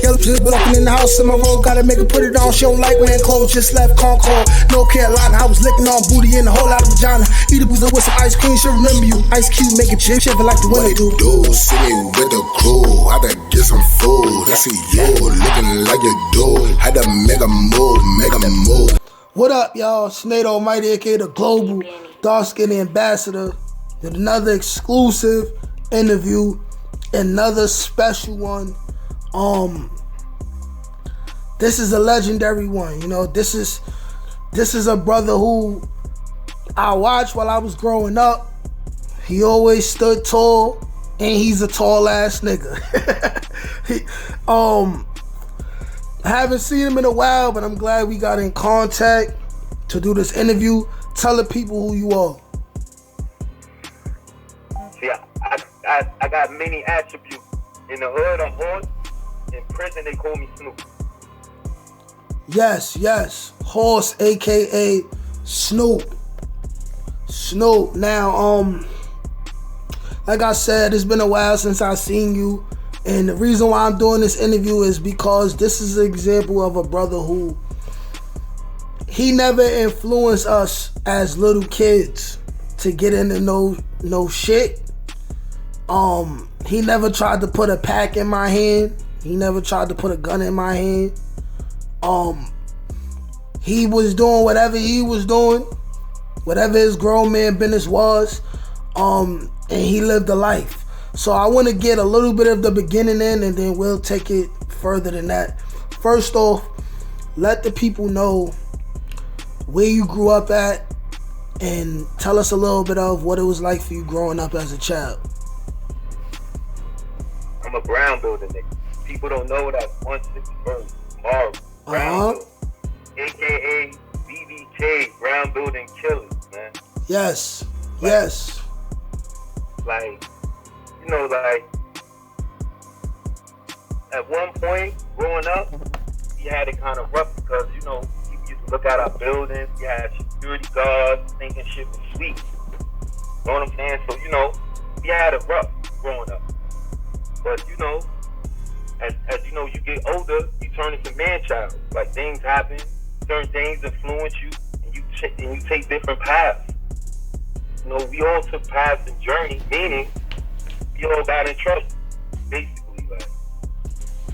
Yellow just walking in the house in my road, gotta make her put it on. She don't like wearing clothes, just left Concord, North Carolina. I was licking on booty in a whole lot of vagina. Eat a boozer with some ice cream, she'll remember you. Ice Cube make it chip, shiver like the winter do. See me with the crew, I done get some food. I see you looking like you do. Had to make a move, make a move. What up, y'all? Snake Almighty, A.K.A. the global dark-skinned ambassador, with another exclusive interview, another special one. This is a legendary one. You know, this is a brother who I watched while I was growing up. He always stood tall, and he's a tall ass nigga. I haven't seen him in a while, but I'm glad we got in contact to do this interview. Tell the people who you are. See, I got many attributes. In the hood, I'm Horse. In prison, they call me Snoop. Yes. Horse, A.K.A. Snoop. Now, like I said, it's been a while since I seen you. And the reason why I'm doing this interview is because this is an example of a brother who, he never influenced us as little kids to get into no shit. He never tried to put a pack in my hand. He never tried to put a gun in my hand. He was doing whatever he was doing, whatever his grown man business was, and he lived a life. So I want to get a little bit of the beginning in, and then we'll take it further than that. First off, let the people know where you grew up at, and tell us a little bit of what it was like for you growing up as a child. I'm a brown building nigga. People don't know that 161st Marl, brown building. A.K.A. BBK, brown building killers, man. Yes. Like, you know, like, at one point, growing up, we had it kind of rough because, you know, people used to look at our buildings, we had security guards thinking shit was sweet. You know what I'm saying? So, you know, we had it rough growing up. But, you know, as you know, you get older, you turn into man-child. Like, things happen, certain things influence you, and you take different paths. You know, we all took paths and journey, meaning we all got in trouble, basically.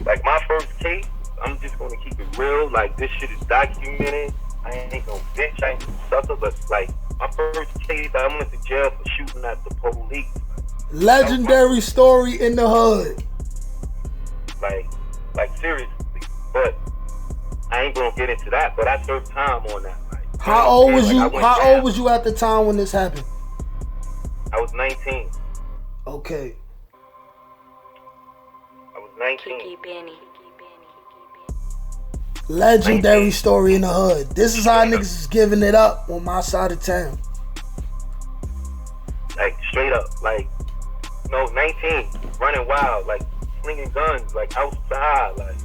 Like my first case, I'm just gonna keep it real. Like, this shit is documented. I ain't no bitch, I ain't no sucker, but like my first case, I went to jail for shooting at the police. Legendary story in the hood. Like seriously. But I ain't gonna get into that. But I served time on that. Like, how old was you? How old was you at the time when this happened? I was 19. Okay. I was 19. Legendary story in the hood. This is how niggas is giving it up on my side of town. Like, straight up. Like, you know, 19, running wild, like, slinging guns, like, outside. Like,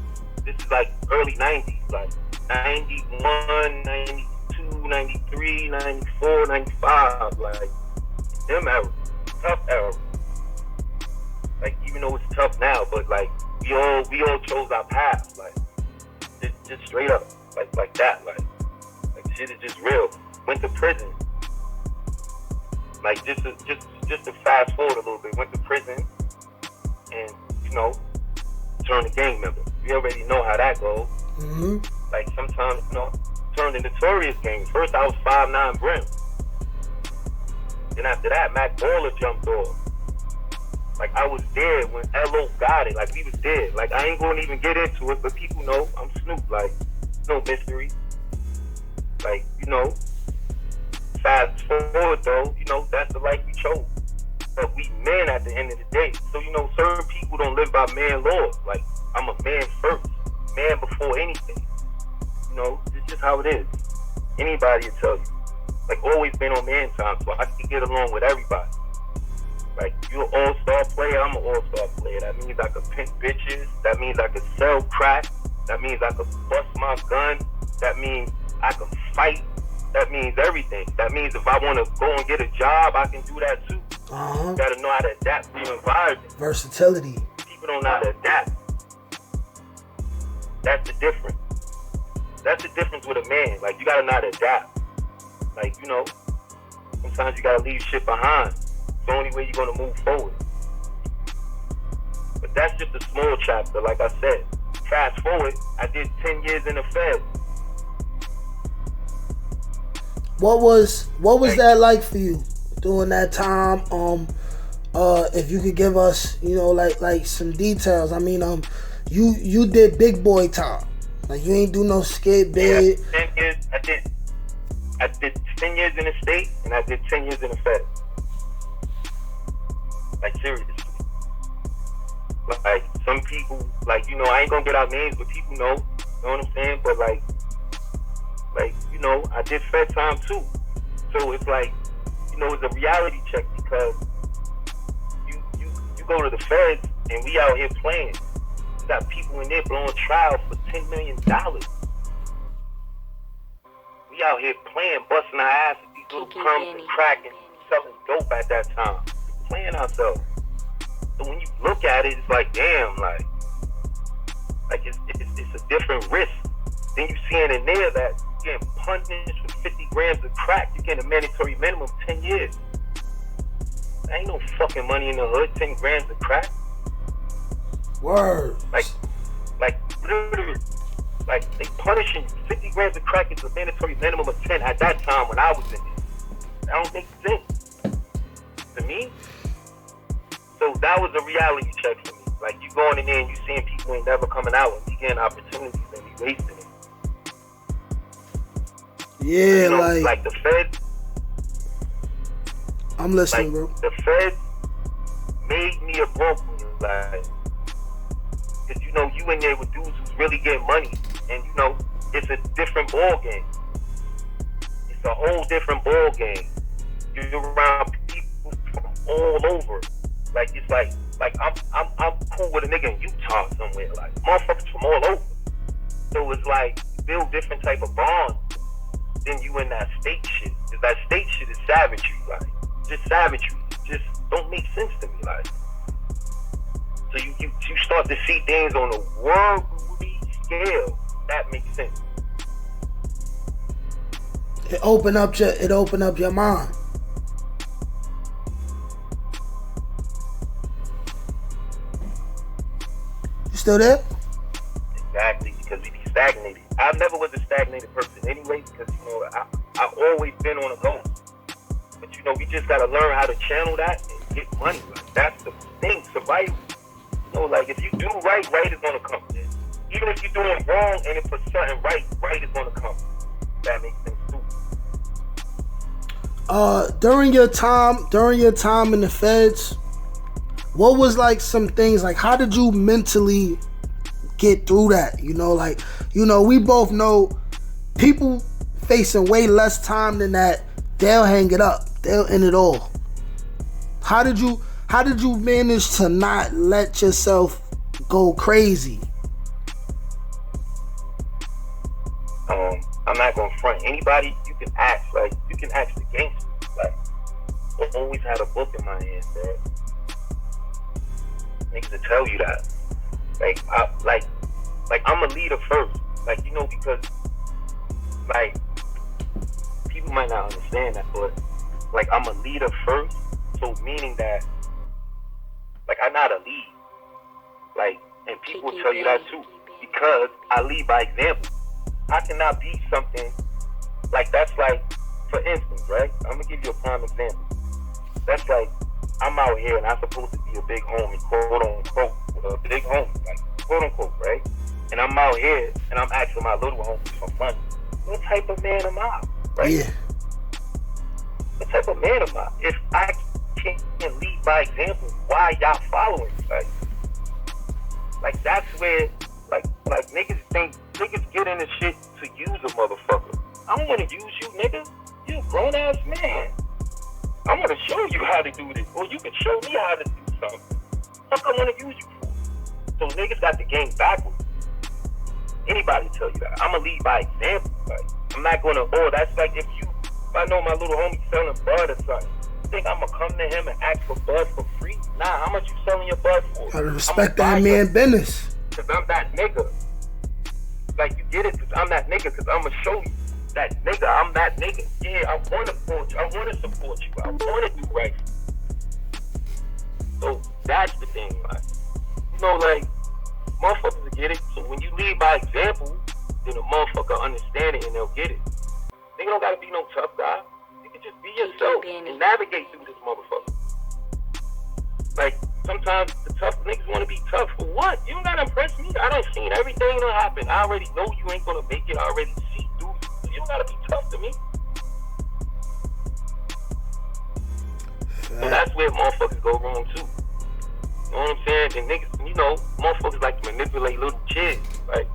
this is like early 90s. Like, 91, 92, 93, 94, 95. Like, them era. Tough era. Like, even though it's tough now, but like we all chose our path, like just straight up, like that, like shit is just real. Went to prison, like just to fast forward a little bit. Went to prison, and you know, turned a gang member. We already know how that goes. Mm-hmm. Like sometimes, you know, turned a notorious gang. First I was 5'9" Brim. Then after that, Mac Baller jumped off. Like, I was there when L.O. got it. Like, we was there. Like, I ain't gonna even get into it, but people know I'm Snoop. Like, no mystery. Like, you know, fast forward though, you know, that's the life we chose. But we men at the end of the day. So, you know, certain people don't live by man laws. Like, I'm a man first. Man before anything. You know, it's just how it is. Anybody will tell you. Like, always been on man time, so I can get along with everybody. Like, you're an all-star player, I'm an all-star player. That means I can pimp bitches. That means I can sell crack. That means I can bust my gun. That means I can fight. That means everything. That means if I want to go and get a job, I can do that too. You gotta know how to adapt to your environment. Versatility. People don't know how to adapt. That's the difference. That's the difference with a man. Like, you gotta know how to adapt. Like, you know, sometimes you gotta leave shit behind. It's the only way you're gonna move forward. But that's just a small chapter, like I said. Fast forward, I did 10 years in the Fed. What was that like for you during that time? If you could give us, you know, like some details. I mean, you did big boy time. Like, you ain't do no skit bid. Yeah, 10 years. I did 10 years in the state, and I did 10 years in the Fed. Like, seriously. Like, some people, like, you know, I ain't gonna get out names, but people know. You know what I'm saying? But like, you know, I did Fed time too. So it's like, you know, it's a reality check, because you go to the Feds and we out here playing. You got people in there blowing trials for $10 million. We out here playing, busting our ass with these little crumbs and crack and selling dope at that time. Playing ourselves. So when you look at it, it's like, damn, like it's a different risk. Then you seeing in there that you're getting punished with 50 grams of crack. You're getting a mandatory minimum 10 years. There ain't no fucking money in the hood, 10 grams of crack. Word. Like literally, like, they punishing you. 50 grams of crack is a mandatory minimum of 10 at that time when I was in there. That don't make sense to me. So that was a reality check for me. Like, you going in there and you seeing people ain't never coming out and you getting opportunities and you wasting it. Yeah, you know, like the Feds. I'm listening, bro. The Feds made me a broke nigga, like, cause you know you in there with dudes who's really getting money, and you know it's a different ball game. It's a whole different ball game. You're around people from all over. Like, it's like I'm cool with a nigga in Utah somewhere. Like, motherfuckers from all over. So it's like you build different type of bonds than you in that state shit. Cause that state shit is savagery, like, just savagery. Just don't make sense to me, like. So you start to see things on a worldly scale that makes sense. It opened up your mind. You still there? Exactly, because we be stagnated. I never was a stagnated person anyway, because, you know, I always been on a go. But, you know, we just gotta learn how to channel that and get money. Like, that's the thing, survival. You know, like, if you do right, right is gonna come. Even if you're doing wrong and it's for something right, right is gonna come. That makes sense too. During your time in the Feds, what was like some things, like, how did you mentally get through that? You know, like, you know, we both know people facing way less time than that, they'll hang it up. They'll end it all. How did you manage to not let yourself go crazy? I'm not gonna front anybody. You can ask the gangsters. Like, I always had a book in my hand, bro. Niggas will tell you that. Like I'm a leader first. Like, you know, because like people might not understand that, but like I'm a leader first. So meaning that, like, I'm not a lead. Like, and people will tell you that too, because I lead by example. I cannot be something like that's like, for instance, right? I'm gonna give you a prime example. That's like, I'm out here and I'm supposed to be a big homie, quote unquote, a big homie, like, quote unquote, right? And I'm out here and I'm asking my little homies for money. What type of man am I, right? Yeah. What type of man am I? If I can't lead by example, why y'all following me? Like that's where, like niggas get into shit to use a motherfucker. I don't want to use you, nigga. You a grown ass man. I'm gonna show you how to do this, or you can show me how to do something. Fuck, I want to use you for. So niggas got the game backwards. Anybody tell you that? I'm gonna lead by example. Like, I'm not gonna. Oh, that's like if I know my little homie selling bud or something. You think I'm gonna come to him and ask for bud for free? Nah, how much you selling your bud for? Gotta respect that man business. Cause I'm that nigga. Like, you get it? Because I'm that nigga. Because I'm going to show you that nigga. I'm that nigga. Yeah, I want to support you. I want to support you. I want to do right. So that's the thing, like, you know, like, motherfuckers will get it. So when you lead by example, then a motherfucker understand it and they'll get it. They don't gotta be no tough guy. You can just be yourself and navigate through this motherfucker. Like, sometimes the tough niggas want to be tough for what? You don't gotta impress me. I done seen everything that happen. I already know you ain't gonna make it. I already see through you. You don't gotta be tough to me. So that's where motherfuckers go wrong too. You know what I'm saying? And niggas, you know, motherfuckers like to manipulate little kids. Like,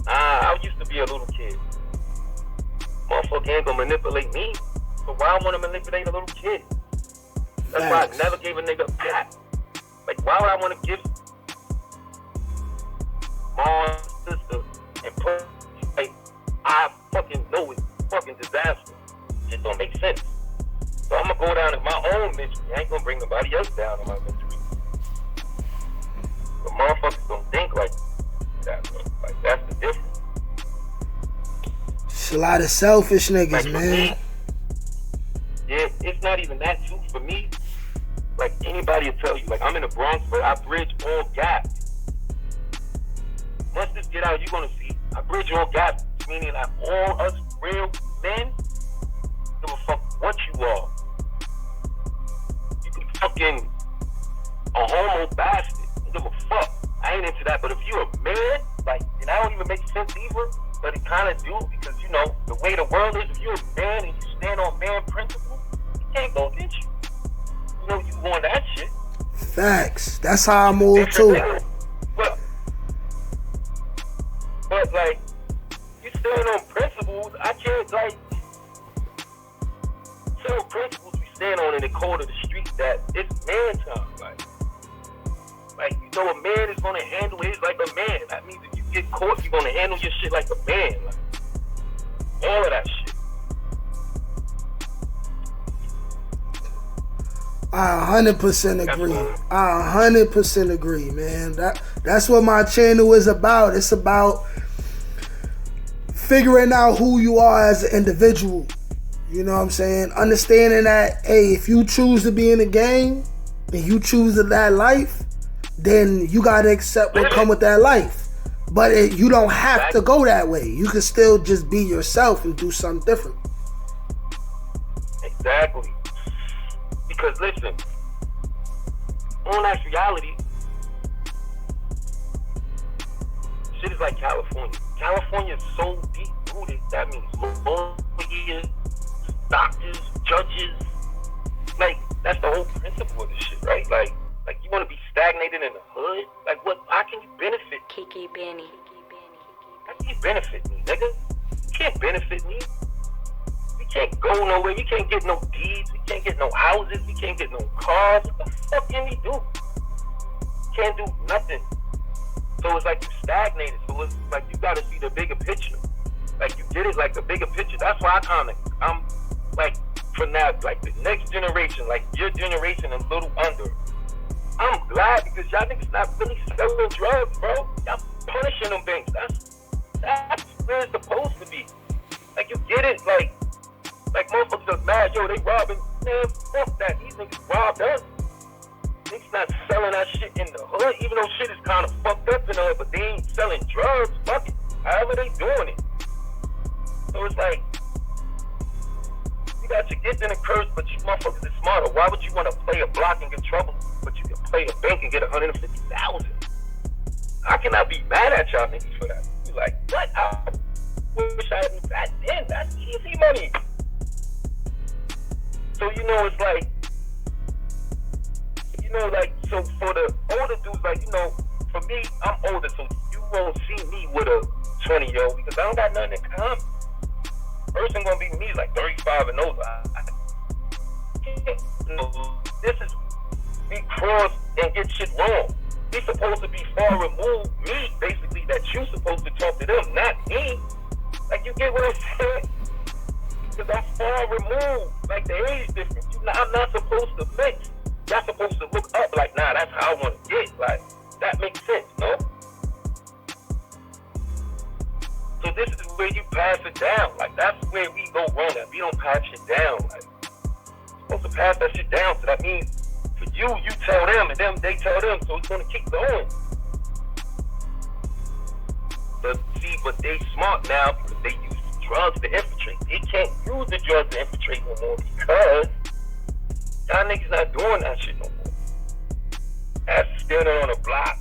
I used to be a little kid. Motherfucker ain't gonna manipulate me. So why I wanna manipulate a little kid? That's why I never gave a nigga a pat. Like, why would I wanna give my sister and put, like, I fucking know it's fucking disaster. It just don't make sense. So I'm gonna go down in my own misery. I ain't gonna bring nobody else down in my misery. But motherfuckers don't think like that, bro. Like, that's the difference. It's a lot of selfish niggas, like, man. Me, yeah, it's not even that too. For me, like, anybody will tell you, like, I'm in the Bronx, but I bridge all gaps. Once this get out, you're gonna see, I bridge all gaps, meaning that all us real men give a fuck what you are. You can fucking a homo bastard. Give a fuck. I ain't into that. But if you're a man, like, and I don't even make sense either, but it kind of do, because, you know, the way the world is, if you're a man and you stand on man principle, you can't go against you. You know, you want that shit. Facts. That's how I move too. But like, you stand on principles. I can't, like, certain principles we stand on in the code of the street that it's man time. Like, you know, a man is going to handle it like a man. That means if you get caught, you're going to handle your shit like a man. Like, all of that shit. I 100% agree. I 100% agree, man. That's what my channel is about. It's about figuring out who you are as an individual. You know what I'm saying? Understanding that, hey, if you choose to be in the game and you choose that life, then you gotta accept what come with that life. But you don't have to go that way. You can still just be yourself and do something different. Exactly. Because listen, on that reality, shit is like California. California is so deep rooted. That means lawyers, doctors, judges. Like, that's the whole principle of this shit, right? Like you want to be stagnated in the hood? Like, what? How can you benefit? Kiki Benny. How can you benefit me, nigga? You can't benefit me. We can't go nowhere. We can't get no deeds. We can't get no houses. We can't get no cars. What the fuck can we do? Can't do nothing. So it's like you stagnated. So it's like you gotta see the bigger picture. Like, you get it, like the bigger picture. That's why I'm like, for now, like the next generation, like your generation and a little under. I'm glad, because y'all niggas not really selling drugs, bro. Y'all punishing them banks. That's where it's supposed to be. Like, you get it? Like motherfuckers just mad, yo, they robbing. Man, fuck that. These niggas robbed us. Niggas not selling that shit in the hood, even though shit is kind of fucked up in the hood, but they ain't selling drugs. Fuck it. However they doing it. So it's like, you got your gift and a curse, but you motherfuckers are smarter. Why would you want to play a block and get trouble, but you can play a bank and get 150,000? I cannot be mad at y'all niggas for that. You like, what? I wish I hadn't that then. That's easy money. So, you know, it's like, you know, like, so for the older dudes, like, you know, for me, I'm older, so you won't see me with a 20-year-old because I don't got nothing in common. Person gonna be me, like 35 and over. You know, this is we cross and get shit wrong. We supposed to be far removed. Me, basically, that you supposed to talk to them, not me. Like, you get what I'm saying? Because I'm far removed. Like, the age difference. I'm not supposed to mix. Y'all supposed to look up like, nah, that's how I want to get. Like, that makes sense, no? So this is where you pass it down. Like, that's where we go wrong at. We don't pass shit down. Like, you're supposed to pass that shit down. So that means for you tell them, and them, they tell them. So it's gonna keep going. But see, but they smart now because they use drugs to infiltrate. They can't use the drugs to infiltrate no more because y'all niggas not doing that shit no more. That's standing on a block.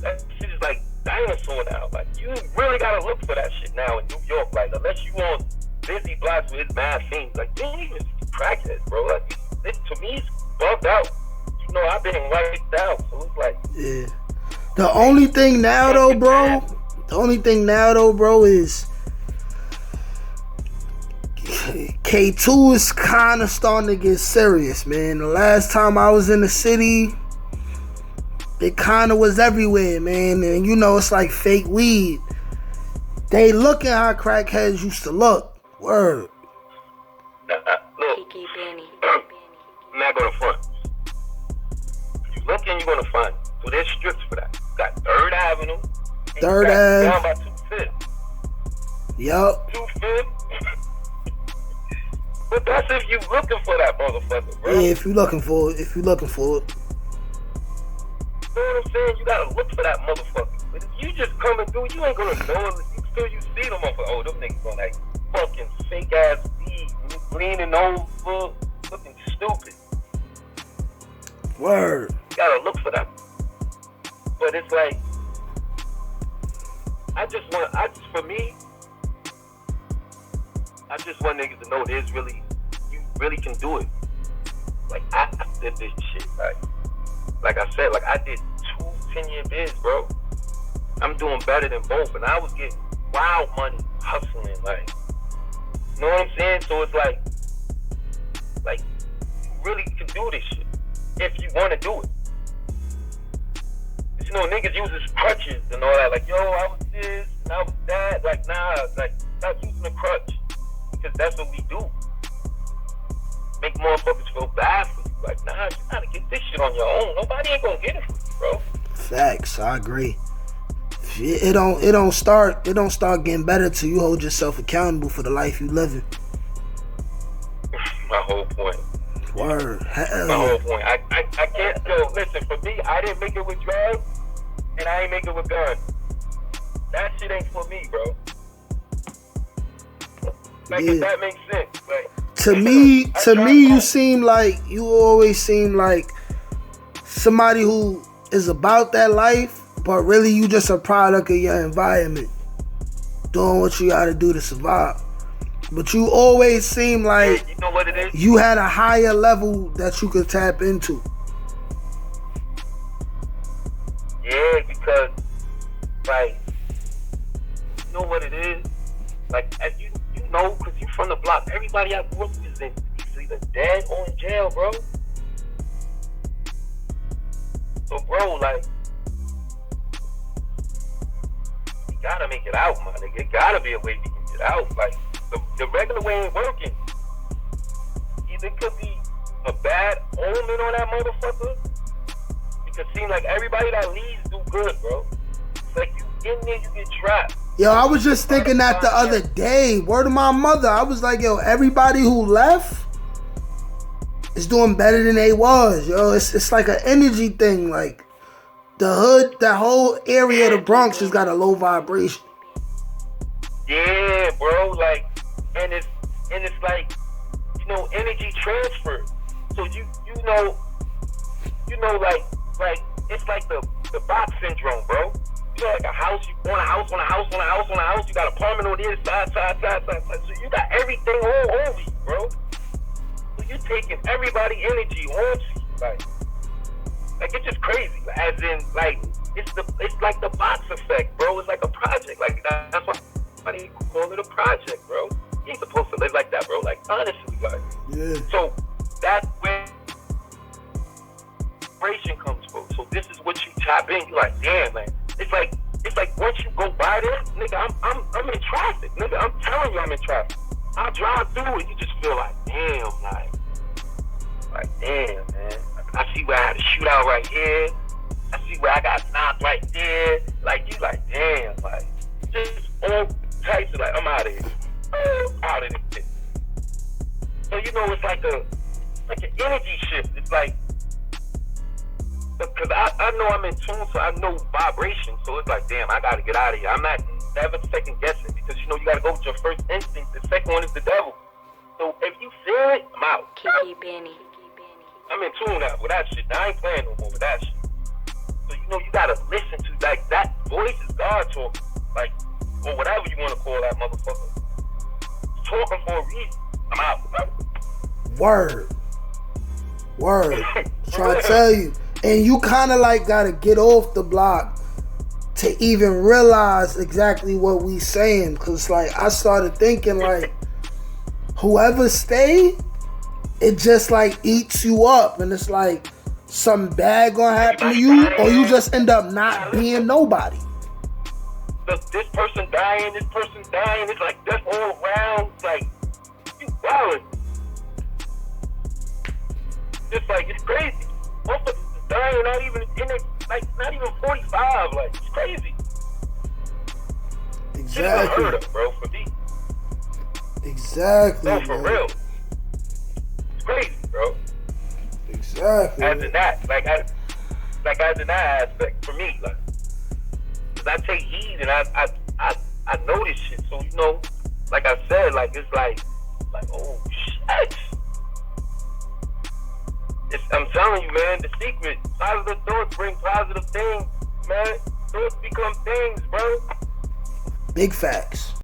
That shit is like dinosaur now. Like, you really gotta look for that shit now in New York. Like, unless you on busy blocks with mad things. Like, you ain't even crackheads, bro. Like, to me, it's bugged out. You know, I've been wiped out, so it's like, yeah. The only thing now though, bro, is K2 is kind of starting to get serious, man. The last time I was in the city, it kind of was everywhere, man. And you know, it's like fake weed. They looking how crackheads used to look. Word. Look, I'm not gonna front. You looking, you're gonna find. So there's strips for that. You got 3rd Avenue. 3rd Ave. Down by 2/5. Yup. 2/5. But that's if you looking for that motherfucker, bro. Yeah, if you looking for it. You know what I'm saying? You gotta look for that motherfucker. But if you just coming through, you ain't gonna know it until you see them motherfucker. Oh, them niggas on that fucking fake ass weed, leaning over, looking stupid. Word. You gotta look for that. But it's like, I just want niggas to know there's really, you really can do it. Like, I did this shit. Like I said, like, I did 2 10-year bids, bro. I'm doing better than both, and I was getting wild money hustling, like, you know what I'm saying? So it's like you really can do this shit if you want to do it. You know, niggas uses crutches and all that. Like, yo, I was this and I was that. Like, nah, like, stop using a crutch because that's what we do. Make motherfuckers feel bad for you. Like, nah, you gotta get this shit on your own. Nobody ain't gonna get it for you, bro. Facts, I agree. It don't start getting better till you hold yourself accountable for the life you living. My whole point. Word. My whole point. I can't go. Listen, for me, I didn't make it with drugs, and I ain't make it with guns. That shit ain't for me, bro. Like, yeah. If that makes sense. Like, to me, you always seem like somebody who is about that life, but really you just a product of your environment, doing what you gotta do to survive. But you always seem like, you know what it is? You had a higher level that you could tap into. Yeah, because, like, you know what it is? Like, as you know, because you from the block, everybody I grew up with is either dead or in jail, bro. So, bro, like, you gotta make it out, my nigga. It gotta be a way you can get out. Like, the regular way ain't working. Either it could be a bad omen on that motherfucker. Because it seems like everybody that leaves do good, bro. It's like you in there, you get trapped. Yo, I was just thinking that the other day. Word to my mother. I was like, yo, everybody who left is doing better than they was. Yo, it's like an energy thing. Like, the hood, that whole area of the Bronx just got a low vibration. Yeah, bro. Like, and it's like, you know, energy transfer. So you know, like it's like the box syndrome, bro. You know, like a house, you want a house. You got apartment on this side. So you got everything all over you, bro. So you're taking everybody energy on you, like it's just crazy. As in, like, it's like the box effect, bro. It's like a project. Like, that's why they call it a project, bro. You ain't supposed to live like that, bro. Like, honestly, like. Yeah. So that's where inspiration comes from. So this is what you tap in. You're like, damn, man. It's like once you go by there, nigga, I'm in traffic, nigga. I'm telling you, I'm in traffic. I drive through it, you just feel like, damn, like damn, man. I see where I had a shootout right here. I see where I got knocked right there. Like, you like, damn, like, just all out of here. Out of this shit. So you know, it's like an energy shift. It's like, because I know I'm in tune, so I know vibration. So it's like, damn, I gotta get out of here. I'm not never second guessing, because you know you gotta go with your first instinct. The second one is the devil. So if you feel it, I'm out. Kiki Benny. I'm in tune now with that shit. I ain't playing no more with that shit. So you know you gotta listen to, like, that voice is God talking, like, or whatever you want to call that motherfucker. He's talking for a reason. I'm out. Word. Trying to tell you. And you kind of like gotta get off the block to even realize exactly what we saying. Cause like I started thinking like whoever stayed, it just like eats you up, and it's like something bad gonna happen to you, or you just end up not being nobody. This person dying, it's like death all around. It's like, you wildin'. It's like, it's crazy. Most of us is dying, not even in it, like, not even 45. Like, it's crazy. Exactly. It's unheard of, bro, for me. Exactly. No, for man. real. It's crazy, bro. Exactly. As in that, as in that aspect, for me, like, cause I take heed and I notice shit. So, you know, like I said, like, it's like, oh shit. I'm telling you, man, the secret, positive thoughts bring positive things, man. Thoughts become things, bro. Big facts.